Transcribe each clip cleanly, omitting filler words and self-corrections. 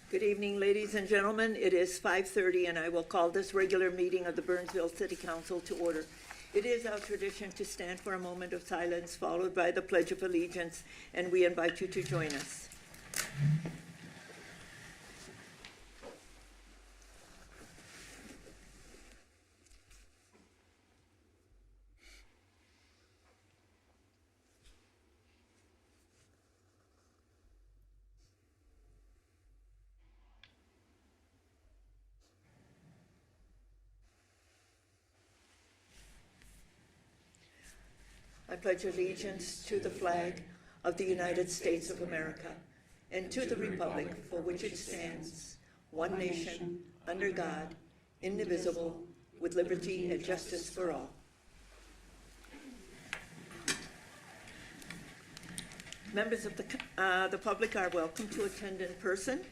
Good evening, ladies and gentlemen. It is 5:30, and I will call this regular meeting of the Burnsville City Council to order. It is our tradition to stand for a moment of silence, followed by the Pledge of Allegiance, and we invite you to join us. I pledge allegiance to the flag of the United States of America and to the republic for which it stands, one nation, under God, indivisible, with liberty and justice for all. Members of the public are welcome to attend in person.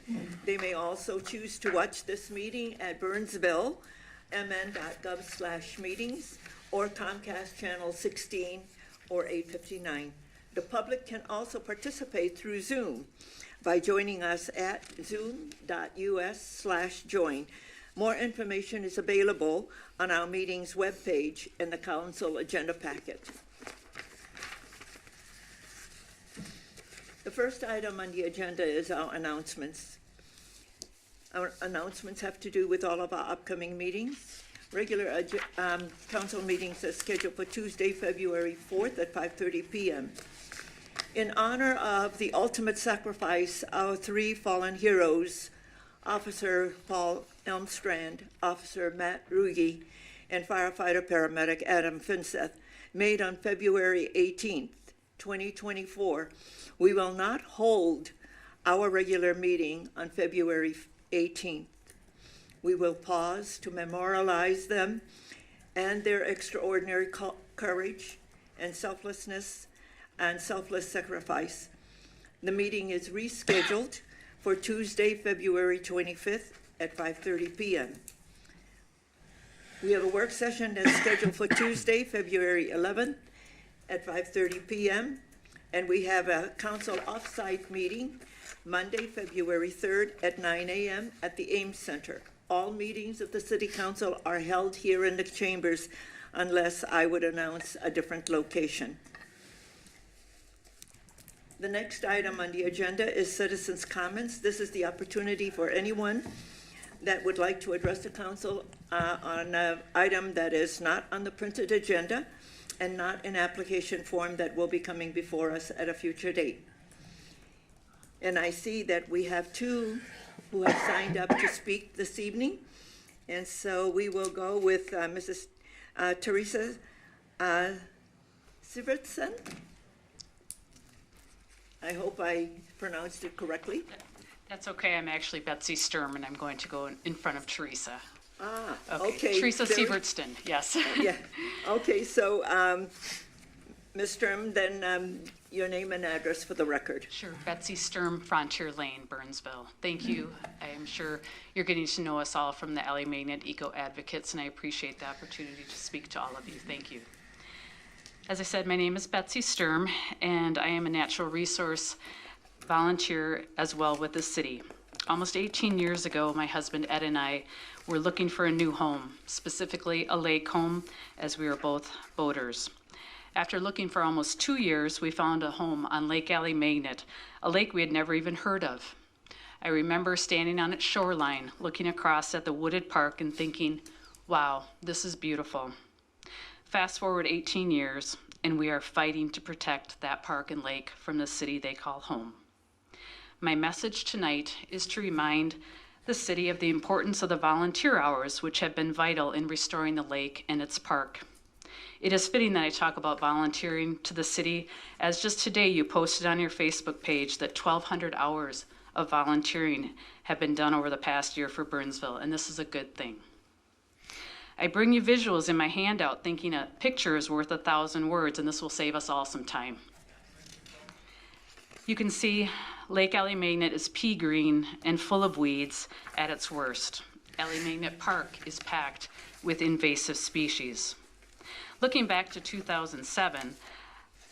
They may also choose to watch this meeting at Burnsville, mn.gov/meetings, or Comcast Channel 16, or 859. The public can also participate through Zoom by joining us at zoom.us/join. More information is available on our meeting's webpage and the council agenda packet. The first item on the agenda is our announcements. Our announcements have to do with all of our upcoming meetings. Regular council meetings are scheduled for Tuesday, February 4th at 5:30 p.m. In honor of the ultimate sacrifice, our three fallen heroes, Officer Paul Elmstrand, Officer Matt Ruge, and firefighter-paramedic Adam Finseth, made on February 18th, 2024, we will not hold our regular meeting on February 18th. We will pause to memorialize them and their extraordinary courage and selflessness and selfless sacrifice. The meeting is rescheduled for Tuesday, February 25th at 5:30 p.m. We have a work session that's scheduled for Tuesday, February 11th at 5:30 p.m. And we have a council off-site meeting Monday, February 3rd at 9 a.m. at the Ames Center. All meetings of the City Council are held here in the chambers unless I would announce a different location. The next item on the agenda is citizens' comments. This is the opportunity for anyone that would like to address the council on an item that is not on the printed agenda and not an application form that will be coming before us at a future date. And I see that we have two who have signed up to speak this evening. And so we will go with Mrs. Teresa Sivertson. I hope I pronounced it correctly. That's okay. I'm actually Betsy Sturm, and I'm going to go in front of Teresa. Ah, okay. Teresa Sievertson, yes. Yeah. Okay, so Ms. Sturm, then your name and address for the record. Sure. Betsy Sturm, Frontier Lane, Burnsville. Thank you. I'm sure you're getting to know us all from the Alley Magnet Eco Advocates, and I appreciate the opportunity to speak to all of you. Thank you. As I said, my name is Betsy Sturm, and I am a natural resource volunteer as well with the city. Almost 18 years ago, my husband Ed and I were looking for a new home, specifically a lake home, as we were both boaters. After looking for almost 2 years, we found a home on Lake Alley Magnet, a lake we had never even heard of. I remember standing on its shoreline, looking across at the wooded park and thinking, wow, this is beautiful. Fast forward 18 years, and we are fighting to protect that park and lake from the city they call home. My message tonight is to remind the city of the importance of the volunteer hours, which have been vital in restoring the lake and its park. It is fitting that I talk about volunteering to the city, as just today you posted on your Facebook page that 1,200 hours of volunteering have been done over the past year for Burnsville, and this is a good thing. I bring you visuals in my handout thinking a picture is worth 1,000 words, and this will save us all some time. You can see Lake Alley Magnet is pea green and full of weeds at its worst. Alley Magnet Park is packed with invasive species. Looking back to 2007,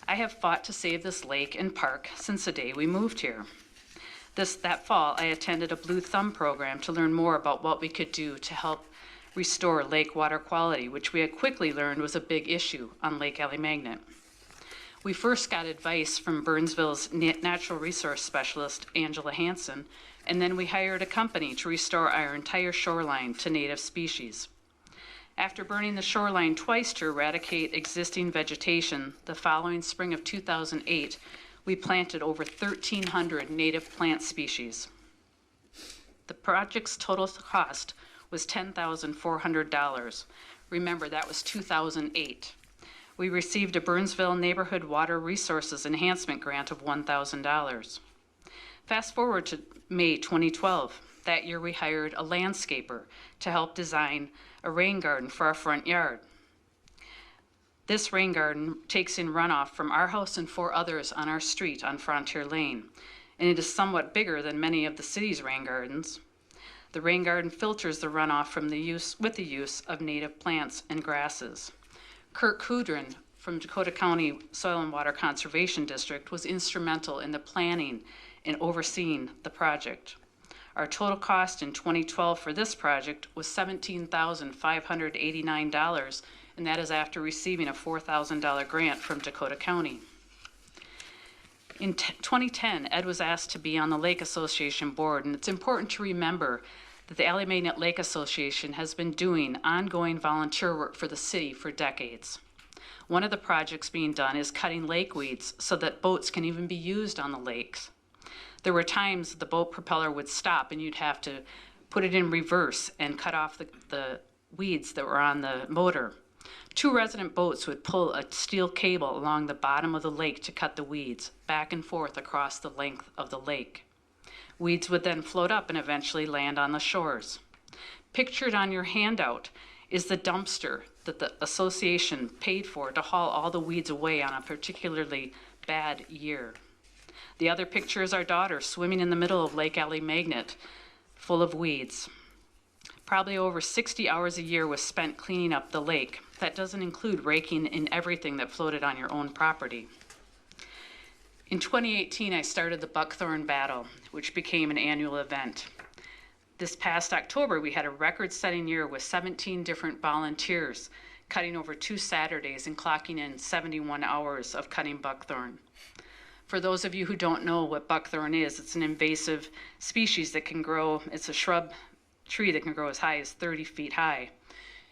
I have fought to save this lake and park since the day we moved here. That fall, I attended a Blue Thumb program to learn more about what we could do to help restore lake water quality, which we had quickly learned was a big issue on Lake Magnet. We first got advice from Burnsville's natural resource specialist, Angela Hansen, and then we hired a company to restore our entire shoreline to native species. After burning the shoreline twice to eradicate existing vegetation, the following spring of 2008, we planted over 1,300 native plant species. The project's total cost was $10,400. Remember, that was 2008. We received a Burnsville Neighborhood Water Resources Enhancement Grant of $1,000. Fast forward to May 2012. That year we hired a landscaper to help design a rain garden for our front yard. This rain garden takes in runoff from our house and 4 others on our street on Frontier Lane, and it is somewhat bigger than many of the city's rain gardens. The rain garden filters the runoff from with the use of native plants and grasses. Kirk Kudrin from Dakota County Soil and Water Conservation District was instrumental in the planning and overseeing the project. Our total cost in 2012 for this project was $17,589, and that is after receiving a $4,000 grant from Dakota County. In 2010, Ed was asked to be on the Lake Association board, and it's important to remember that the Alley Magnet Lake Association has been doing ongoing volunteer work for the city for decades. One of the projects being done is cutting lake weeds so that boats can even be used on the lakes. There were times the boat propeller would stop and you'd have to put it in reverse and cut off the weeds that were on the motor. 2 resident boats would pull a steel cable along the bottom of the lake to cut the weeds back and forth across the length of the lake. Weeds would then float up and eventually land on the shores. Pictured on your handout is the dumpster that the association paid for to haul all the weeds away on a particularly bad year. The other picture is our daughter swimming in the middle of Lake Magnet, full of weeds. Probably over 60 hours a year was spent cleaning up the lake. That doesn't include raking in everything that floated on your own property. In 2018, I started the Buckthorn Battle, which became an annual event. This past October, we had a record-setting year with 17 different volunteers cutting over 2 Saturdays and clocking in 71 hours of cutting buckthorn. For those of you who don't know what buckthorn is, it's an invasive species that can grow, it's a shrub tree that can grow as high as 30 feet high.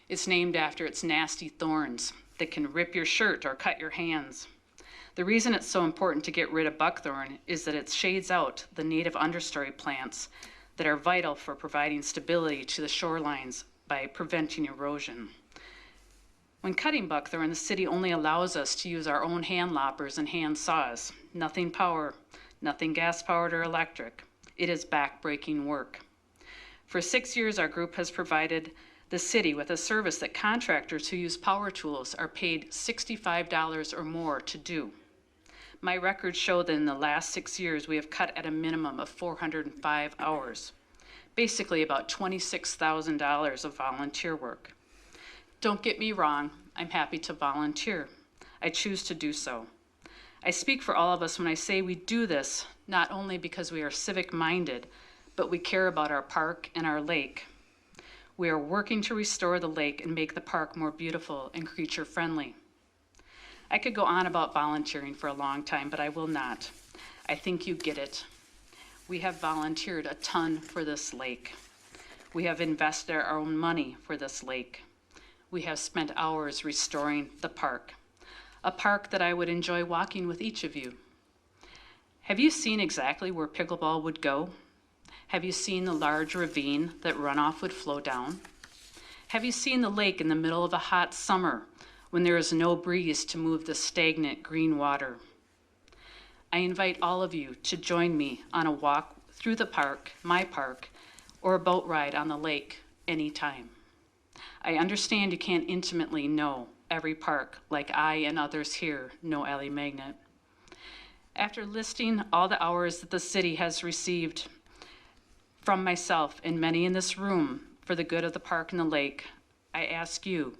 It's named after its nasty thorns that can rip your shirt or cut your hands. The reason it's so important to get rid of buckthorn is that it shades out the native understory plants that are vital for providing stability to the shorelines by preventing erosion. When cutting buckthorn, the city only allows us to use our own hand loppers and hand saws. Nothing power, nothing gas-powered or electric. It is back-breaking work. For 6 years, our group has provided the city with a service that contractors who use power tools are paid $65 or more to do. My records show that in the last 6 years, we have cut at a minimum of 405 hours, basically about $26,000 of volunteer work. Don't get me wrong, I'm happy to volunteer. I choose to do so. I speak for all of us when I say we do this not only because we are civic-minded, but we care about our park and our lake. We are working to restore the lake and make the park more beautiful and creature-friendly. I could go on about volunteering for a long time, but I will not. I think you get it. We have volunteered a ton for this lake. We have invested our own money for this lake. We have spent hours restoring the park, a park that I would enjoy walking with each of you. Have you seen exactly where pickleball would go? Have you seen the large ravine that runoff would flow down? Have you seen the lake in the middle of a hot summer when there is no breeze to move the stagnant green water? I invite all of you to join me on a walk through the park, my park, or a boat ride on the lake anytime. I understand you can't intimately know every park like I and others here know Alley Magnet. After listing all the hours that the city has received from myself and many in this room for the good of the park and the lake, I ask you,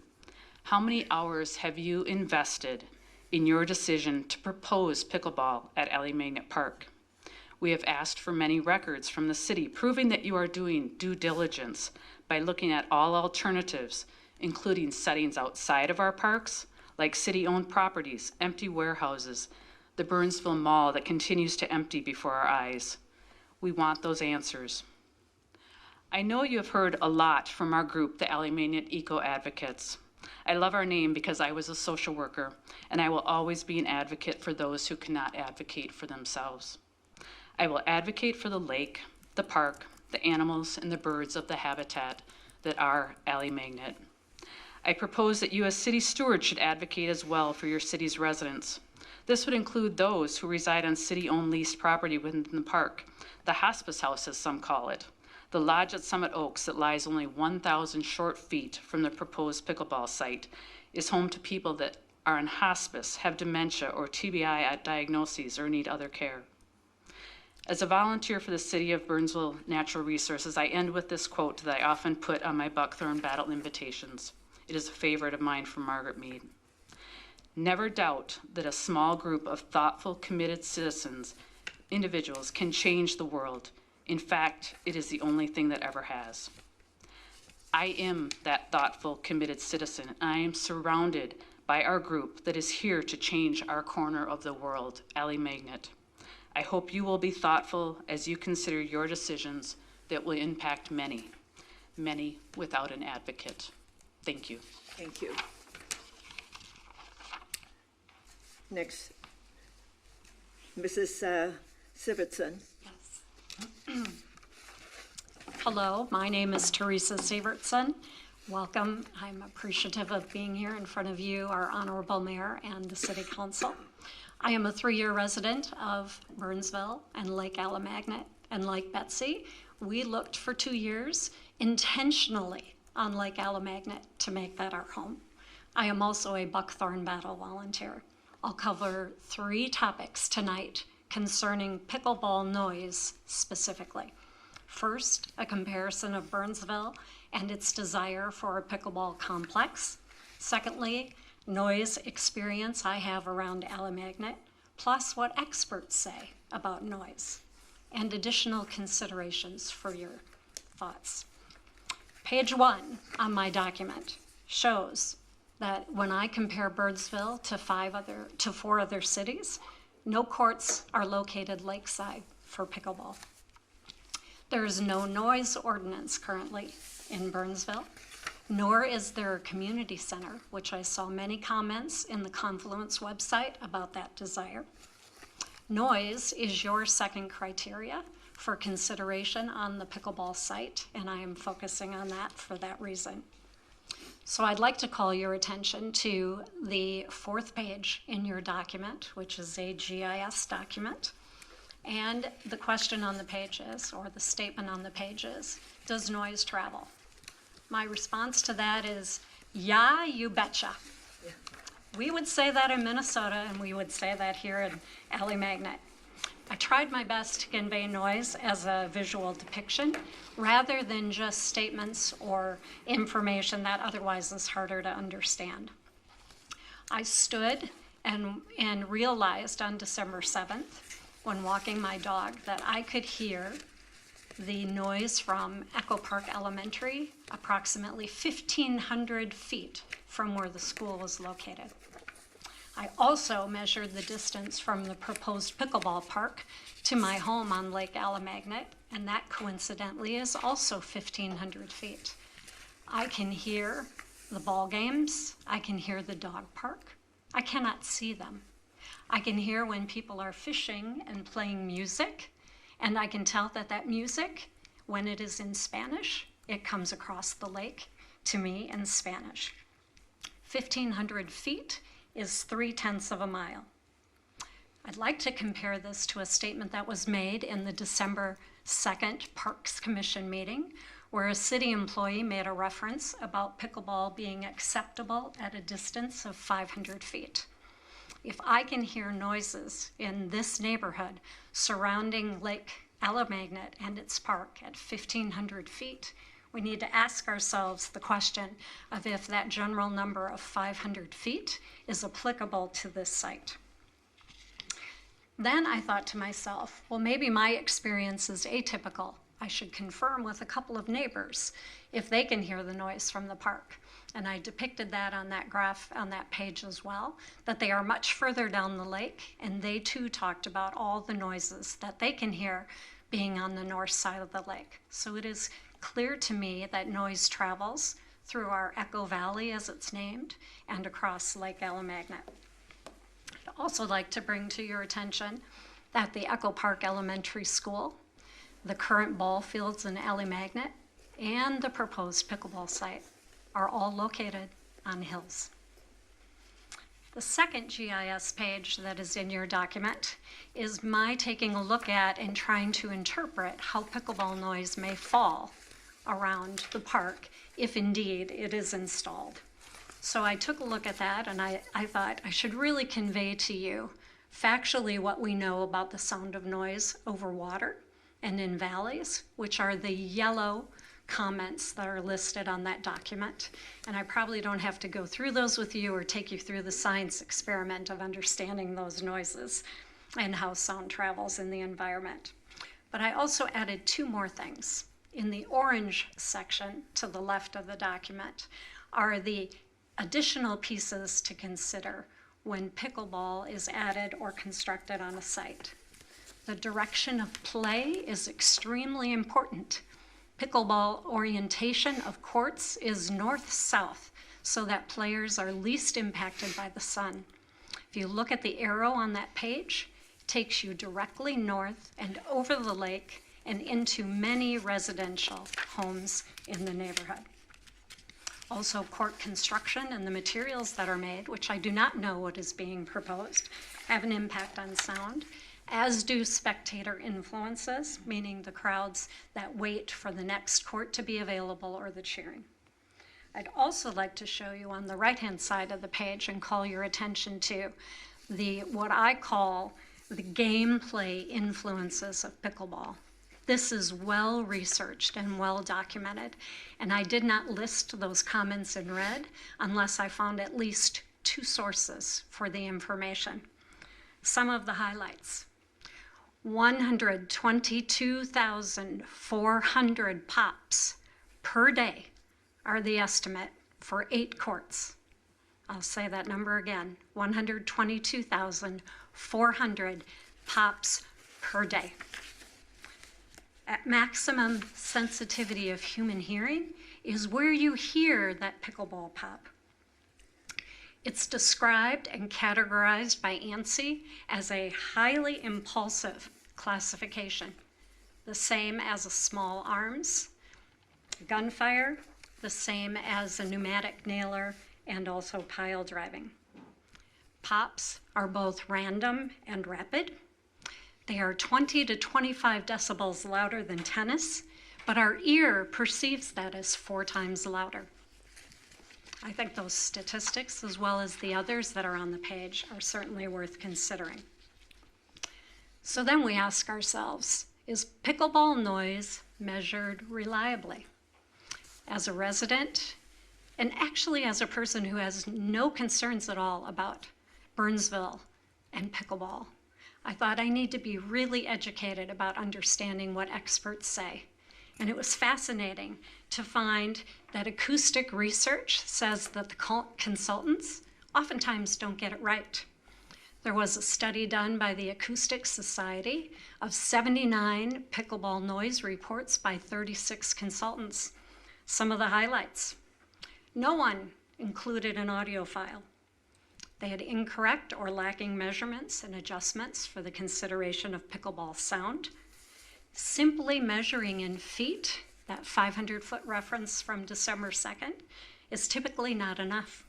how many hours have you invested in your decision to propose pickleball at Alley Magnet Park? We have asked for many records from the city proving that you are doing due diligence by looking at all alternatives, including settings outside of our parks, like city-owned properties, empty warehouses, the Burnsville Mall that continues to empty before our eyes. We want those answers. I know you have heard a lot from our group, the Alemanian Eco Advocates. I love our name because I was a social worker, and I will always be an advocate for those who cannot advocate for themselves. I will advocate for the lake, the park, the animals, and the birds of the habitat that are Alemagnet. I propose that you as city stewards should advocate as well for your city's residents. This would include those who reside on city-owned leased property within the park, the hospice house as some call it, the lodge at Summit Oaks that lies only 1,000 short feet from the proposed pickleball site is home to people that are on hospice, have dementia or TBI at diagnoses, or need other care. As a volunteer for the City of Burnsville Natural Resources, I end with this quote that I often put on my buckthorn battle invitations. It is a favorite of mine from Margaret Mead. Never doubt that a small group of thoughtful, committed citizens, individuals, can change the world. In fact, it is the only thing that ever has. I am that thoughtful, committed citizen. I am surrounded by our group that is here to change our corner of the world, Alemagnet. I hope you will be thoughtful as you consider your decisions that will impact many, many without an advocate. Thank you. Thank you. Next, Mrs. Sivertson. Yes. Hello, my name is Teresa Sivertson. Welcome. I'm appreciative of being here in front of you, our Honorable Mayor, and the City Council. I am a 3-year resident of Burnsville and Lake Alemagnet. And like Betsy, we looked for 2 years intentionally on Lake Alemagnet to make that our home. I am also a buckthorn battle volunteer. I'll cover 3 topics tonight concerning pickleball noise specifically. First, a comparison of Burnsville and its desire for a pickleball complex. Secondly, noise experience I have around Alemagnet, plus what experts say about noise, and additional considerations for your thoughts. Page 1 on my document shows that when I compare Burnsville to 4 other cities, no courts are located lakeside for pickleball. There is no noise ordinance currently in Burnsville, nor is there a community center, which I saw many comments in the Confluence website about that desire. Noise is your second criteria for consideration on the pickleball site, and I am focusing on that for that reason. So I'd like to call your attention to the 4th page in your document, which is a GIS document. And the question on the page is, or the statement on the page is, does noise travel? My response to that is, yeah, you betcha. Yeah. We would say that in Minnesota, and we would say that here in Alemagnet. I tried my best to convey noise as a visual depiction rather than just statements or information that otherwise is harder to understand. I stood and realized on December 7th, when walking my dog, that I could hear the noise from Echo Park Elementary, approximately 1,500 feet from where the school was located. I also measured the distance from the proposed pickleball park to my home on Lake Alemagnet, and that coincidentally is also 1,500 feet. I can hear the ball games. I can hear the dog park. I cannot see them. I can hear when people are fishing and playing music, and I can tell that that music, when it is in Spanish, it comes across the lake to me in Spanish. 1,500 feet is 3/10 of a mile. I'd like to compare this to a statement that was made in the December 2nd Parks Commission meeting, where a city employee made a reference about pickleball being acceptable at a distance of 500 feet. If I can hear noises in this neighborhood surrounding Lake Alemagnet and its park at 1,500 feet, we need to ask ourselves the question of if that general number of 500 feet is applicable to this site. Then I thought to myself, well, maybe my experience is atypical. I should confirm with a couple of neighbors if they can hear the noise from the park. And I depicted that on that graph on that page as well, that they are much further down the lake, and they too talked about all the noises that they can hear being on the north side of the lake. So it is clear to me that noise travels through our Echo Valley, as it's named, and across Lake Alamagnet. I'd also like to bring to your attention that the Echo Park Elementary School, the current ball fields in Alamagnet, and the proposed pickleball site are all located on hills. The second GIS page that is in your document is my taking a look at and trying to interpret how pickleball noise may fall around the park if indeed it is installed. So I took a look at that, and I thought I should really convey to you factually what we know about the sound of noise over water and in valleys, which are the yellow comments that are listed on that document. And I probably don't have to go through those with you or take you through the science experiment of understanding those noises and how sound travels in the environment. But I also added two more things. In the orange section to the left of the document are the additional pieces to consider when pickleball is added or constructed on a site. The direction of play is extremely important. Pickleball orientation of courts is north-south, so that players are least impacted by the sun. If you look at the arrow on that page, it takes you directly north and over the lake and into many residential homes in the neighborhood. Also, court construction and the materials that are made, which I do not know what is being proposed, have an impact on sound, as do spectator influences, meaning the crowds that wait for the next court to be available or the cheering. I'd also like to show you on the right-hand side of the page and call your attention to what I call the gameplay influences of pickleball. This is well researched and well documented, and I did not list those comments in red unless I found at least two sources for the information. Some of the highlights: 122,400 pops per day are the estimate for 8 courts. I'll say that number again, 122,400 pops per day. At maximum sensitivity of human hearing is where you hear that pickleball pop. It's described and categorized by ANSI as a highly impulsive classification, the same as a small arms, gunfire, the same as a pneumatic nailer, and also pile driving. Pops are both random and rapid. They are 20 to 25 decibels louder than tennis, but our ear perceives that as 4 times louder. I think those statistics, as well as the others that are on the page, are certainly worth considering. So then we ask ourselves, is pickleball noise measured reliably? As a resident, and actually as a person who has no concerns at all about Burnsville and pickleball, I thought I need to be really educated about understanding what experts say. And it was fascinating to find that acoustic research says that the consultants oftentimes don't get it right. There was a study done by the Acoustic Society of 79 pickleball noise reports by 36 consultants. Some of the highlights: no one included an audio file. They had incorrect or lacking measurements and adjustments for the consideration of pickleball sound. Simply measuring in feet, that 500-foot reference from December 2nd, is typically not enough.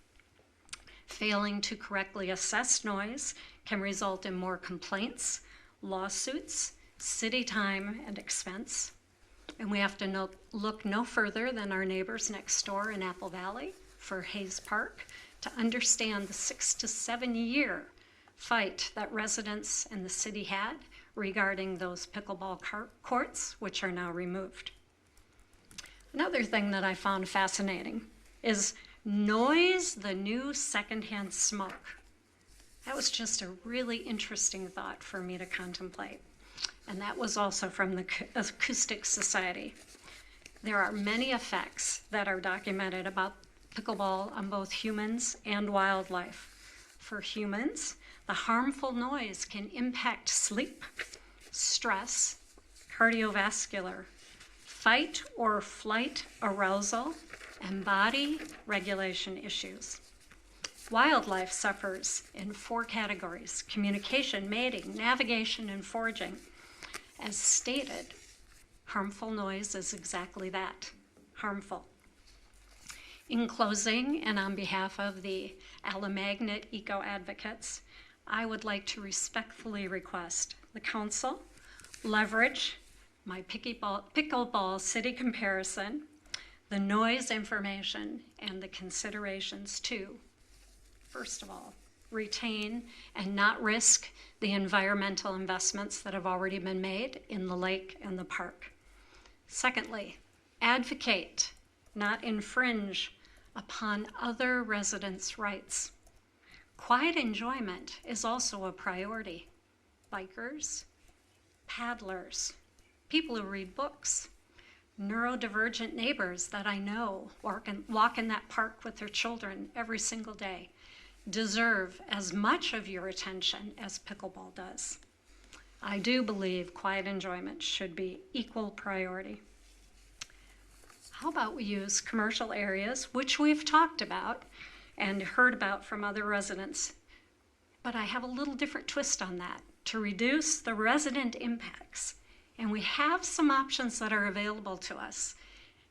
Failing to correctly assess noise can result in more complaints, lawsuits, city time, and expense. And we have to look no further than our neighbors next door in Apple Valley for Hayes Park to understand the 6 to 7 year fight that residents in the city had regarding those pickleball courts, which are now removed. Another thing that I found fascinating is noise, the new secondhand smoke. That was just a really interesting thought for me to contemplate. And that was also from the Acoustic Society. There are many effects that are documented about pickleball on both humans and wildlife. For humans, the harmful noise can impact sleep, stress, cardiovascular, fight or flight arousal, and body regulation issues. Wildlife suffers in 4 categories: communication, mating, navigation, and foraging. As stated, harmful noise is exactly that, harmful. In closing, and on behalf of the Alley-Magnet Eco Advocates, I would like to respectfully request the council leverage my pickleball city comparison, the noise information, and the considerations to, first of all, retain and not risk the environmental investments that have already been made in the lake and the park. Secondly, advocate, not infringe upon other residents' rights. Quiet enjoyment is also a priority. Bikers, paddlers, people who read books, neurodivergent neighbors that I know walk in that park with their children every single day deserve as much of your attention as pickleball does. I do believe quiet enjoyment should be equal priority. How about we use commercial areas, which we've talked about and heard about from other residents, but I have a little different twist on that, to reduce the resident impacts. And we have some options that are available to us.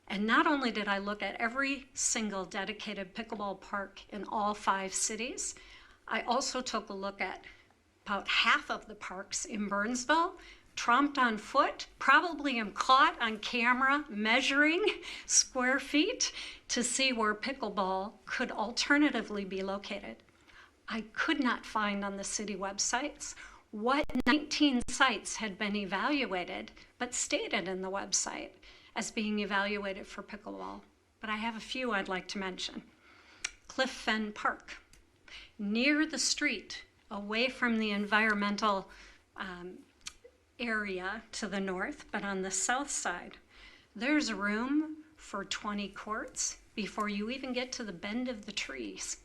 And not only did I look at every single dedicated pickleball park in all 5 cities, I also took a look at about half of the parks in Burnsville, tromped on foot, probably am caught on camera measuring square feet to see where pickleball could alternatively be located. I could not find on the city websites what 19 sites had been evaluated, but stated in the website as being evaluated for pickleball. But I have a few I'd like to mention. Cliff Fen Park, near the street, away from the environmental area to the north, but on the south side, there's room for 20 courts before you even get to the bend of the trees.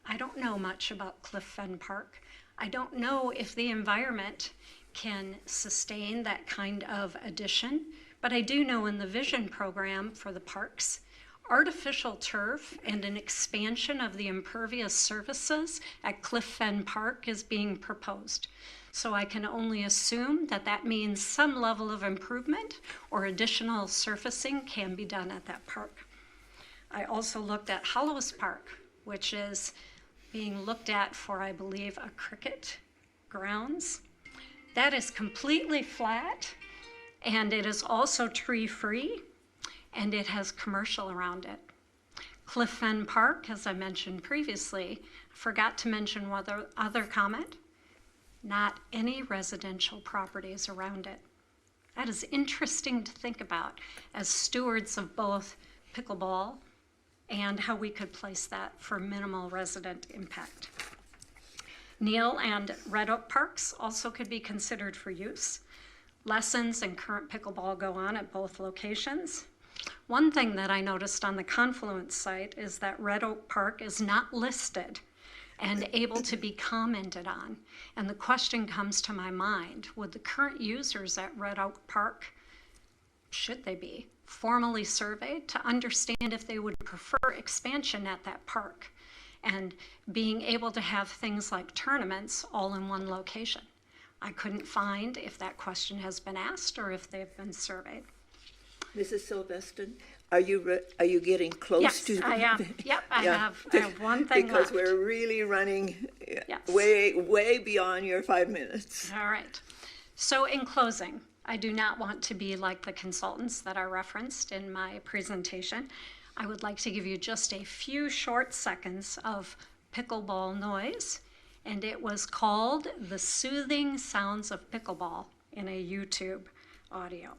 I don't know much about Cliff Fen Park. I don't know if the environment can sustain that kind of addition, but I do know in the vision program for the parks, artificial turf and an expansion of the impervious surfaces at Cliff Fen Park is being proposed. So I can only assume that that means some level of improvement or additional surfacing can be done at that park. I also looked at Hollows Park, which is being looked at for, I believe, a cricket grounds. That is completely flat, and it is also tree-free, and it has commercial around it. Cliff Fen Park, as I mentioned previously, forgot to mention one other comment, not any residential properties around it. That is interesting to think about as stewards of both pickleball and how we could place that for minimal resident impact. Neal and Red Oak Parks also could be considered for use. Lessons and current pickleball go on at both locations. One thing that I noticed on the Confluence site is that Red Oak Park is not listed and able to be commented on. And the question comes to my mind, would the current users at Red Oak Park, should they be, formally surveyed to understand if they would prefer expansion at that park and being able to have things like tournaments all in one location? I couldn't find if that question has been asked or if they've been surveyed. Mrs. Sylveston, are you getting close Yes, to? I am. Yep, I have one thing because left. we're really running Yes. way beyond your 5 minutes. All right. So in closing, I do not want to be like the consultants that are referenced in my presentation. I would like to give you just a few short seconds of pickleball noise, and it was called The Soothing Sounds of Pickleball in a YouTube audio.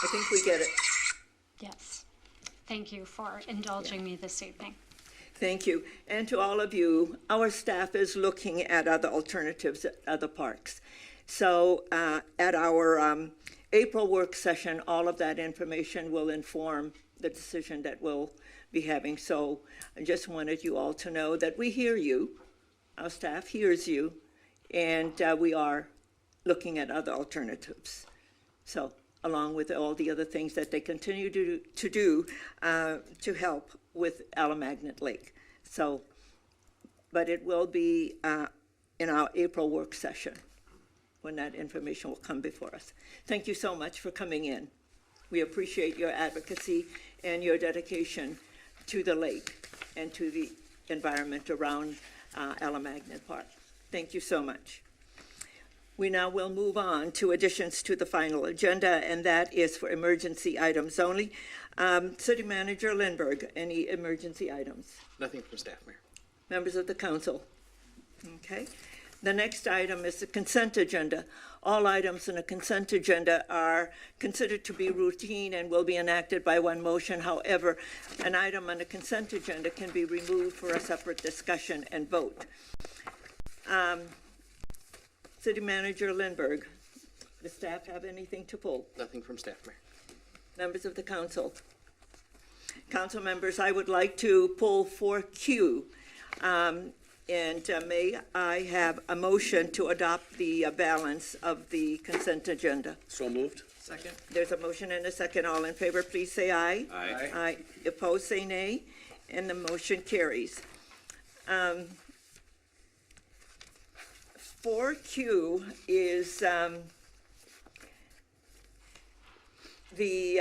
I think we get it. Yes. Thank you for indulging me this evening. Thank you. And to all of you, our staff is looking at other alternatives at other parks. So at our April work session, all of that information will inform the decision that we'll be having. So I just wanted you all to know that we hear you, our staff hears you, and we are looking at other alternatives. So along with all the other things that they continue to do to help with Alamagnet Lake. So, but it will be in our April work session when that information will come before us. Thank you so much for coming in. We appreciate your advocacy and your dedication to the lake and to the environment around Alamagnet Park. Thank you so much. We now will move on to additions to the final agenda, and that is for emergency items only. City Manager Lindberg, any emergency items? Nothing from staff, Mayor. Members of the council? Okay. The next item is the consent agenda. All items in the consent agenda are considered to be routine and will be enacted by one motion. However, an item on the consent agenda can be removed for a separate discussion and vote. City Manager Lindberg, does staff have anything to pull? Nothing from staff, Mayor. Members of the council? Council members, I would like to pull 4Q. May I have a motion to adopt the balance of the consent agenda? So moved. Second. There's a motion and a second. All in favor, please say aye. Aye. Aye. Opposed, say nay. And the motion carries. 4Q is the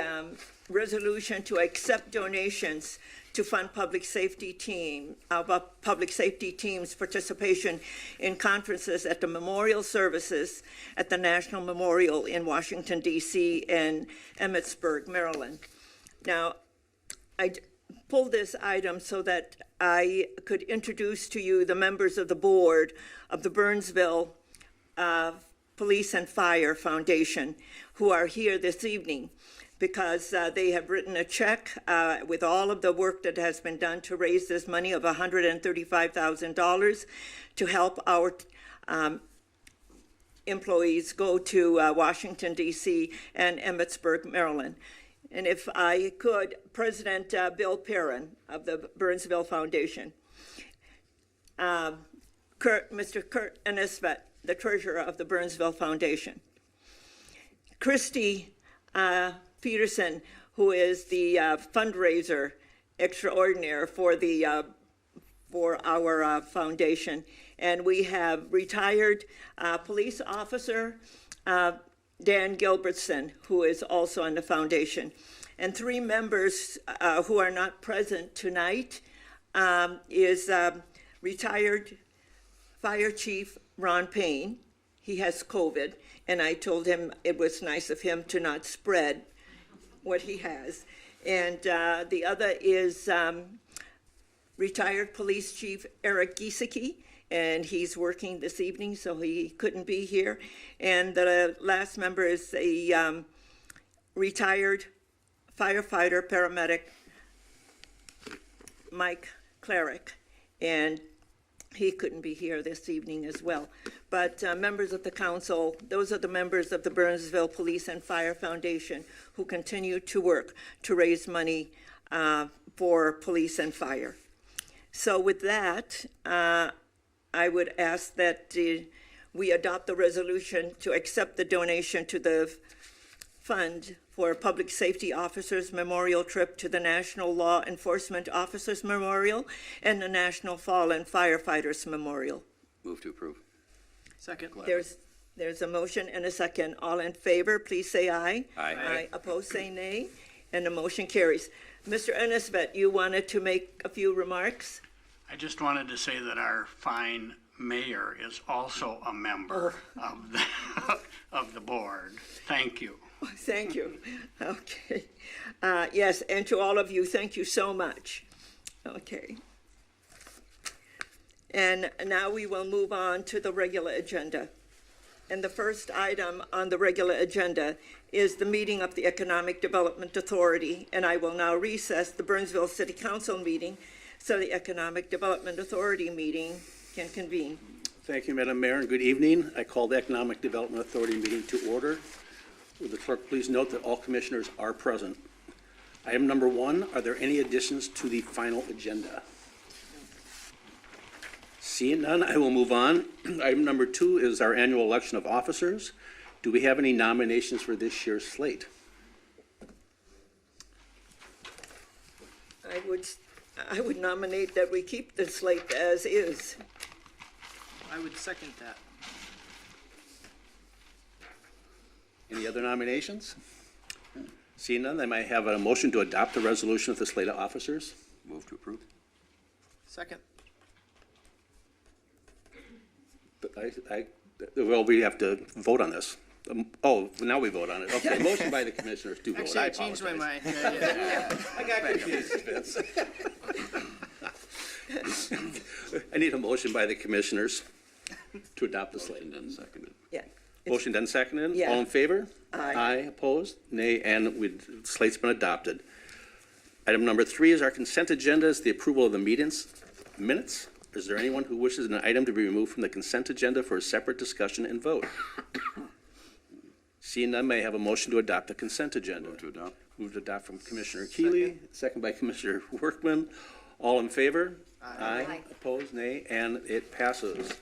resolution to accept donations to fund public safety teams' participation in conferences at the memorial services at the National Memorial in Washington, D.C. and Emmitsburg, Maryland. Now, I pulled this item so that I could introduce to you the members of the board of the Burnsville Police and Fire Foundation who are here this evening, because they have written a check with all of the work that has been done to raise this money of $135,000 to help our employees go to Washington, D.C. and Emmitsburg, Maryland. And if I could, President Bill Perrin of the Burnsville Foundation, Mr. Kurt Enesvet, the treasurer of the Burnsville Foundation, Christy Peterson, who is the fundraiser extraordinaire for our foundation, and we have retired police officer Dan Gilbertson, who is also on the foundation, and three members who are not present tonight is retired Fire Chief Ron Payne. He has COVID, and I told him it was nice of him to not spread what he has. And the other is retired Police Chief Eric Giesecke, and he's working this evening, so he couldn't be here. And the last member is a retired firefighter, paramedic, Mike Cleric, and he couldn't be here this evening as well. But members of the council, those are the members of the Burnsville Police and Fire Foundation who continue to work to raise money for police and fire. So with that, I would ask that we adopt the resolution to accept the donation to the fund for Public Safety Officers Memorial Trip to the National Law Enforcement Officers Memorial and the National Fallen Firefighters Memorial. Move to approve. Second. There's a motion and a second. All in favor, please say aye. Aye. Aye. Opposed, say nay. And the motion carries. Mr. Enesvet, you wanted to make a few remarks? I just wanted to say that our fine mayor is also a member of the board. Thank you. Thank you. Okay. Yes, and to all of you, thank you so much. Okay. And now we will move on to the regular agenda. And the first item on the regular agenda is the meeting of the Economic Development Authority. And I will now recess the Burnsville City Council meeting so the Economic Development Authority meeting can convene. Thank you, Madam Mayor, and good evening. I call the Economic Development Authority meeting to order. Would the clerk please note that all commissioners are present? Item number 1, are there any additions to the final agenda? Seeing none, I will move on. Item number 2 is our annual election of officers. Do we have any nominations for this year's slate? I would nominate that we keep the slate as is. I would second that. Any other nominations? Seeing none, I might have a motion to adopt the resolution of the slate of officers. Move to approve. Second. Well, we have to vote on this. Now we vote on it. Okay, motion by the commissioners to vote. Actually, I changed my mind. Yeah. I got confused, Vince. I need a motion by the commissioners to adopt the slate. Done, seconded. Yeah. Motion done, seconded. Yeah. All in favor? Aye. Opposed? Nay, and slate's been adopted. Item number 3 is our consent agenda, is the approval of the minutes. Is there anyone who wishes an item to be removed from the consent agenda for a separate discussion and vote? Seeing none, may I have a motion to adopt the consent agenda? Move to adopt. Move to adopt from Commissioner Keeley, second by Commissioner Workman. All in favor? Aye. Opposed? Nay, and it passes.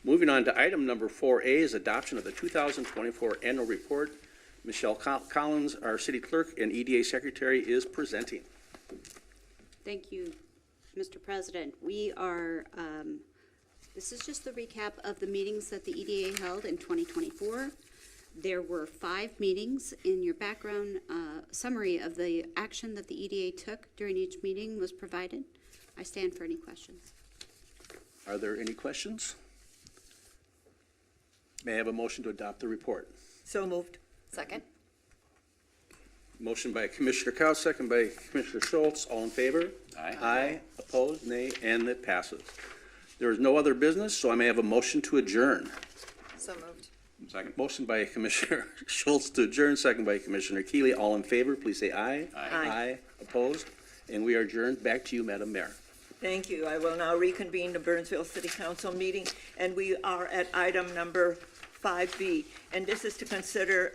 Moving on to item number 4A is adoption of the 2024 annual report. Michelle Collins, our city clerk and EDA secretary, is presenting. Thank you, Mr. President. We are, this is just the recap of the meetings that the EDA held in 2024. There were 5 meetings. In your background summary of the action that the EDA took during each meeting was provided. I stand for any questions. Are there any questions? May I have a motion to adopt the report? So moved. Second. Motion by Commissioner Cow, second by Commissioner Schultz. All in favor? Aye. Aye. Opposed? Nay, and it passes. There is no other business, so I may have a motion to adjourn. So moved. Second. Motion by Commissioner Schultz to adjourn, second by Commissioner Keeley. All in favor, please say aye. Aye. Opposed? And we are adjourned. Back to you, Madam Mayor. Thank you. I will now reconvene the Burnsville City Council meeting, and we are at item number 5B, and this is to consider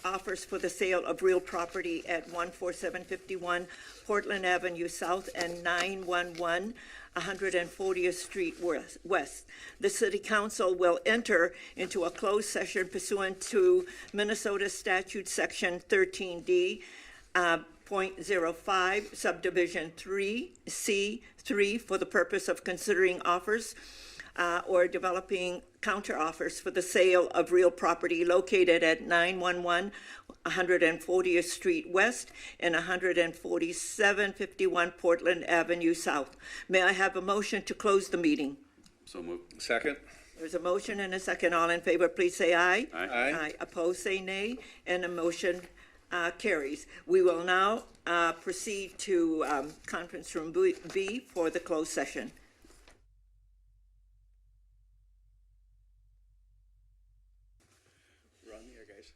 offers for the sale of real property at 14751 Portland Avenue South and 911 140th Street West. The City Council will enter into a closed session pursuant to Minnesota Statute Section 13D, .05, Subdivision 3C3, for the purpose of considering offers or developing counteroffers for the sale of real property located at 911 140th Street West and 14751 Portland Avenue South. May I have a motion to close the meeting? So moved. Second. There's a motion and a second. All in favor, please say aye. Aye. Opposed, say nay, and the motion carries. We will now proceed to conference room B for the closed session. We're on the air, guys.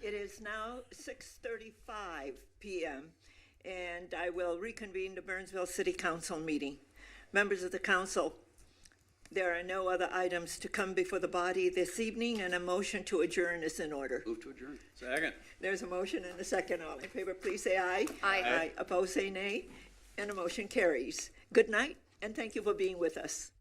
It is now 6:35 p.m., and I will reconvene the Burnsville City Council meeting. Members of the council, there are no other items to come before the body this evening, and a motion to adjourn is in order. Move to adjourn. Second. There's a motion and a second. All in favor, please say aye. Aye. Opposed, say nay, and the motion carries. Good night, and thank you for being with us.